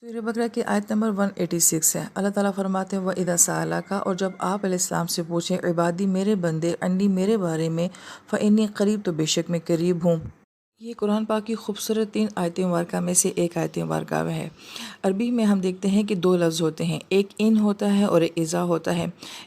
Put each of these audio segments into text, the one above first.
سورہ بقرہ کی آیت نمبر 186 ہے۔ اللہ تعالیٰ فرماتے ہیں وَإِذَا سَأَلَكَ، اور جب آپ علیہ السلام سے پوچھیں عبادی میرے بندے انی میرے بارے میں، فإنی قریب، تو بے شک میں قریب ہوں۔ یہ قرآن پاک کی خوبصورت 3 آیت مبارکہ میں سے ایک آیت مبارکہ ہے۔ عربی میں ہم دیکھتے ہیں کہ 2 لفظ ہوتے ہیں، ایک ان ہوتا ہے اور ایک اذا ہوتا ہے۔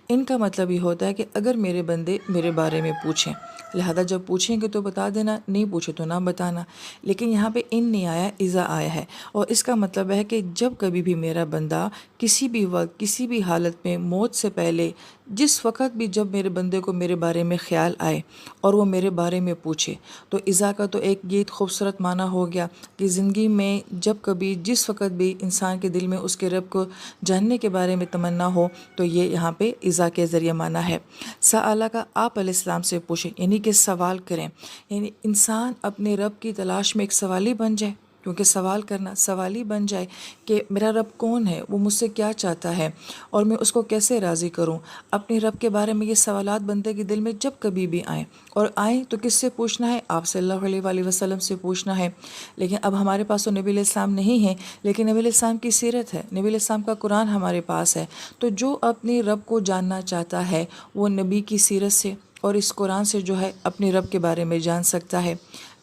ان کا مطلب یہ ہوتا ہے کہ اگر میرے بندے میرے بارے میں پوچھیں، لہذا جب پوچھیں گے تو بتا دینا، نہیں پوچھے تو نہ بتانا۔ لیکن یہاں پہ ان نہیں آیا، اذا آیا ہے، اور اس کا مطلب ہے کہ جب کبھی بھی میرا بندہ کسی بھی وقت کسی بھی حالت میں موت سے پہلے جس وقت بھی جب میرے بندے کو میرے بارے میں خیال آئے اور وہ میرے بارے میں پوچھے، تو اذا کا تو ایک یہ خوبصورت معنی ہو گیا کہ زندگی میں جب کبھی جس وقت بھی انسان کے دل میں اس کے رب کو جاننے کے بارے میں تمنا ہو تو یہ یہاں پہ اذا کے ذریعے معنی ہے۔ سآلہ کا آپ علیہ السلام سے پوچھیں، یعنی کہ سوال کریں، یعنی انسان اپنے رب کی تلاش میں ایک سوالی بن جائے، کیونکہ سوال کرنا سوالی بن جائے کہ میرا رب کون ہے، وہ مجھ سے کیا چاہتا ہے اور میں اس کو کیسے راضی کروں۔ اپنے رب کے بارے میں یہ سوالات بندے کے دل میں جب کبھی بھی آئیں، اور آئیں تو کس سے پوچھنا ہے؟ آپ صلی اللہ علیہ وآلہ وسلم سے پوچھنا ہے۔ لیکن اب ہمارے پاس تو نبی علیہ السلام نہیں ہے، لیکن نبی علیہ السلام کی سیرت ہے، نبی علیہ السلام کا قرآن ہمارے پاس ہے، تو جو اپنے رب کو جاننا چاہتا ہے وہ نبی کی سیرت سے اور اس قرآن سے جو ہے اپنے رب کے بارے میں جان سکتا ہے۔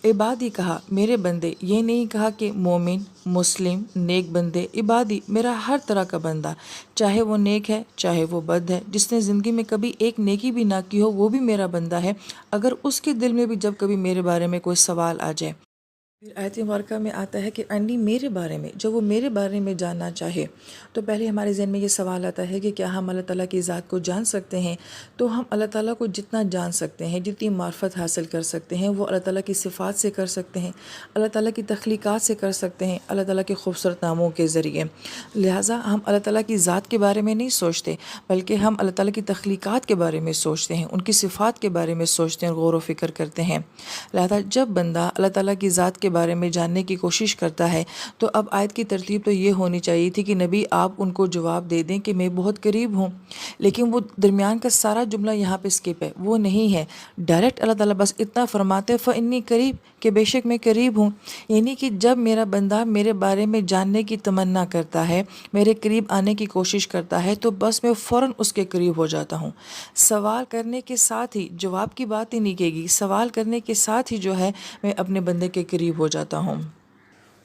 عبادی کہا، میرے بندے، یہ نہیں کہا کہ مومن، مسلم، نیک بندے۔ عبادی میرا ہر طرح کا بندہ، چاہے وہ نیک ہے چاہے وہ بد ہے، جس نے زندگی میں کبھی ایک نیکی بھی نہ کی ہو وہ بھی میرا بندہ ہے، اگر اس کے دل میں بھی جب کبھی میرے بارے میں کوئی سوال آ جائے۔ پھر آیت مبارکہ میں آتا ہے کہ انی میرے بارے میں، جب وہ میرے بارے میں جاننا چاہے تو پہلے ہمارے ذہن میں یہ سوال آتا ہے کہ کیا ہم اللہ تعالیٰ کی ذات کو جان سکتے ہیں؟ تو ہم اللہ تعالیٰ کو جتنا جان سکتے ہیں، جتنی معرفت حاصل کر سکتے ہیں وہ اللہ تعالیٰ کی صفات سے کر سکتے ہیں، اللہ تعالیٰ کی تخلیقات سے کر سکتے ہیں، اللہ تعالیٰ کے خوبصورت ناموں کے ذریعے۔ لہٰذا ہم اللہ تعالیٰ کی ذات کے بارے میں نہیں سوچتے، بلکہ ہم اللہ تعالیٰ کی تخلیقات کے بارے میں سوچتے ہیں، ان کی صفات کے بارے میں سوچتے ہیں، غور و فکر کرتے ہیں۔ لہٰذا جب بندہ اللہ تعالیٰ کی ذات کے بارے میں جاننے کی کوشش کرتا ہے تو اب آیت کی ترتیب تو یہ ہونی چاہیے تھی کہ نبی آپ ان کو جواب دے دیں کہ میں بہت قریب ہوں، لیکن وہ درمیان کا سارا جملہ یہاں پہ اسکپ ہے، وہ نہیں ہے۔ ڈائریکٹ اللہ تعالیٰ بس اتنا فرماتے فإنی قریب، کہ بے شک میں قریب ہوں، یعنی کہ جب میرا بندہ میرے بارے میں جاننے کی تمنا کرتا ہے، میرے قریب آنے کی کوشش کرتا ہے، تو بس میں فوراً اس کے قریب ہو جاتا ہوں۔ سوال کرنے کے ساتھ ہی، جواب کی بات ہی نہیں کہے گی، سوال کرنے کے ساتھ ہی جو ہے میں اپنے بندے کے قریب ہو جاتا ہوں۔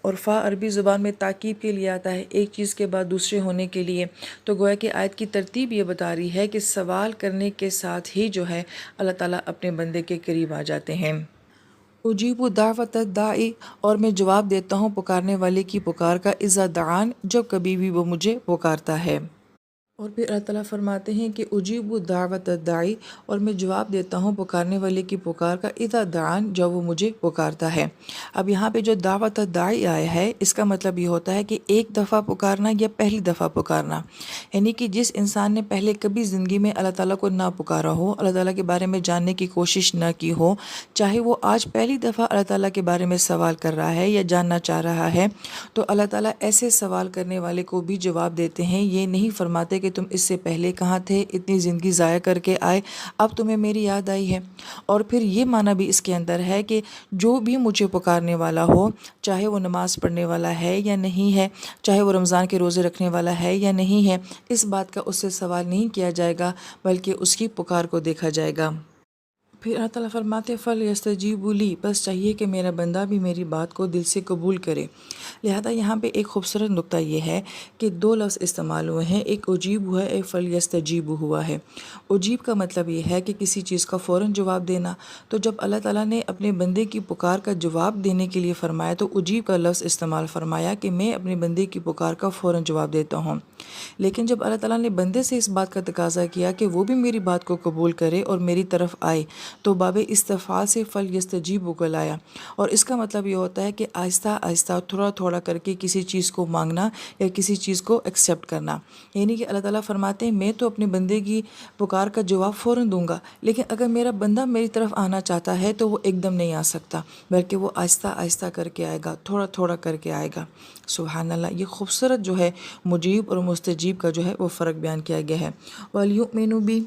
اور فا عربی زبان میں تاکید کے لیے آتا ہے، ایک چیز کے بعد دوسرے ہونے کے لیے، تو گویا کہ آیت کی ترتیب یہ بتا رہی ہے کہ سوال کرنے کے ساتھ ہی جو ہے اللہ تعالیٰ اپنے بندے کے قریب آ جاتے ہیں۔ اجیب دعوت الداعی، اور میں جواب دیتا ہوں پکارنے والے کی پکار کا، اذا دعان، جب کبھی بھی وہ مجھے پکارتا ہے۔ اور پھر اللہ تعالیٰ فرماتے ہیں کہ اجیب دعوت الداعی، اور میں جواب دیتا ہوں پکارنے والے کی پکار کا، اذا دعان، جب وہ مجھے پکارتا ہے۔ اب یہاں پہ جو دعوت الداعی آیا ہے اس کا مطلب یہ ہوتا ہے کہ ایک دفعہ پکارنا یا پہلی دفعہ پکارنا، یعنی کہ جس انسان نے پہلے کبھی زندگی میں اللہ تعالیٰ کو نہ پکارا ہو، اللہ تعالیٰ کے بارے میں جاننے کی کوشش نہ کی ہو، چاہے وہ آج پہلی دفعہ اللہ تعالیٰ کے بارے میں سوال کر رہا ہے یا جاننا چاہ رہا ہے، تو اللہ تعالیٰ ایسے سوال کرنے والے کو بھی جواب دیتے ہیں۔ یہ نہیں فرماتے کہ تم اس سے پہلے کہاں تھے، اتنی زندگی ضائع کر کے آئے، اب تمہیں میری یاد آئی ہے۔ اور پھر یہ معنی بھی اس کے اندر ہے کہ جو بھی مجھے پکارنے والا ہو، چاہے وہ نماز پڑھنے والا ہے یا نہیں ہے، چاہے وہ رمضان کے روزے رکھنے والا ہے یا نہیں ہے، اس بات کا اس سے سوال نہیں کیا جائے گا، بلکہ اس کی پکار کو دیکھا جائے گا۔ پھر اللہ تعالیٰ فرماتے فَلْيَسْتَجِیبُوا لِی، بس چاہیے کہ میرا بندہ بھی میری بات کو دل سے قبول کرے۔ لہذا یہاں پہ ایک خوبصورت نقطہ یہ ہے کہ 2 لفظ استعمال ہوئے ہیں، ایک اجیب ہوا ہے، ایک فَلْيَسْتَجِیبُوا ہوا ہے۔ اجیب کا مطلب یہ ہے کہ کسی چیز کا فوراً جواب دینا، تو جب اللہ تعالیٰ نے اپنے بندے کی پکار کا جواب دینے کے لیے فرمایا تو اجیب کا لفظ استعمال فرمایا کہ میں اپنے بندے کی پکار کا فوراً جواب دیتا ہوں۔ لیکن جب اللہ تعالیٰ نے بندے سے اس بات کا تقاضا کیا کہ وہ بھی میری بات کو قبول کرے اور میری طرف آئے، تو باب استفعال سے فَلْيَسْتَجِیبُوا کو لایا، اور اس کا مطلب یہ ہوتا ہے کہ آہستہ آہستہ تھوڑا تھوڑا کر کے کسی چیز کو مانگنا یا کسی چیز کو ایکسیپٹ کرنا، یعنی کہ اللہ تعالیٰ فرماتے ہیں میں تو اپنے بندے کی پکار کا جواب فوراً دوں گا، لیکن اگر میرا بندہ میری طرف آنا چاہتا ہے تو وہ ایک دم نہیں آ سکتا، بلکہ وہ آہستہ آہستہ کر کے آئے گا، تھوڑا تھوڑا کر کے آئے گا۔ سبحان اللہ، یہ خوبصورت جو ہے مجیب اور مستجیب کا جو ہے وہ فرق بیان کیا گیا ہے۔ وَلْيُؤْمِنُوا بِی،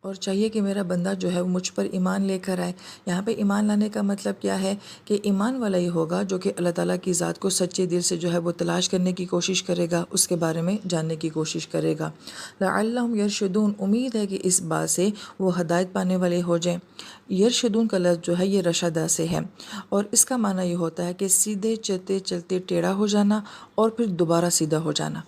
اور چاہیے کہ میرا بندہ جو ہے وہ مجھ پر ایمان لے کر آئے۔ یہاں پہ ایمان لانے کا مطلب کیا ہے کہ ایمان والا ہی ہوگا جو کہ اللہ تعالیٰ کی ذات کو سچے دل سے جو ہے وہ تلاش کرنے کی کوشش کرے گا، اس کے بارے میں جاننے کی کوشش کرے گا۔ لعلہم یرشدون، امید ہے کہ اس بات سے وہ ہدایت پانے والے ہو جائیں۔ یرشدون کا لفظ جو ہے یہ رشدہ سے ہے، اور اس کا معنی یہ ہوتا ہے کہ سیدھے چلتے چلتے ٹیڑھا ہو جانا اور پھر دوبارہ سیدھا ہو جانا۔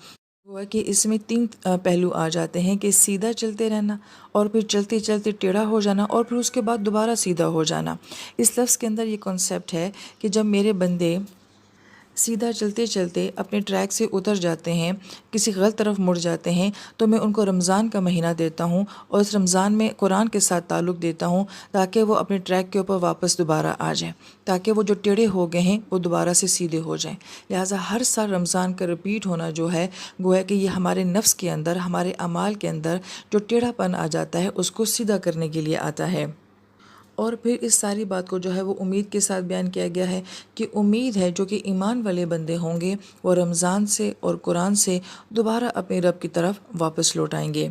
ہوا کہ اس میں تین پہلو آ جاتے ہیں کہ سیدھا چلتے رہنا، اور پھر چلتے چلتے ٹیڑھا ہو جانا، اور پھر اس کے بعد دوبارہ سیدھا ہو جانا۔ اس لفظ کے اندر یہ کانسیپٹ ہے کہ جب میرے بندے سیدھا چلتے چلتے اپنے ٹریک سے اتر جاتے ہیں، کسی غلط طرف مڑ جاتے ہیں، تو میں ان کو رمضان کا مہینہ دیتا ہوں، اور اس رمضان میں قرآن کے ساتھ تعلق دیتا ہوں، تاکہ وہ اپنے ٹریک کے اوپر واپس دوبارہ آ جائیں، تاکہ وہ جو ٹیڑھے ہو گئے ہیں وہ دوبارہ سے سیدھے ہو جائیں۔ لہٰذا ہر سال رمضان کا رپیٹ ہونا جو ہے، گویا کہ یہ ہمارے نفس کے اندر، ہمارے اعمال کے اندر جو ٹیڑھا پن آ جاتا ہے اس کو سیدھا کرنے کے لیے آتا ہے۔ اور پھر اس ساری بات کو جو ہے وہ امید کے ساتھ بیان کیا گیا ہے کہ امید ہے جو کہ ایمان والے بندے ہوں گے وہ رمضان سے اور قرآن سے دوبارہ اپنے رب کی طرف واپس لوٹ آئیں گے۔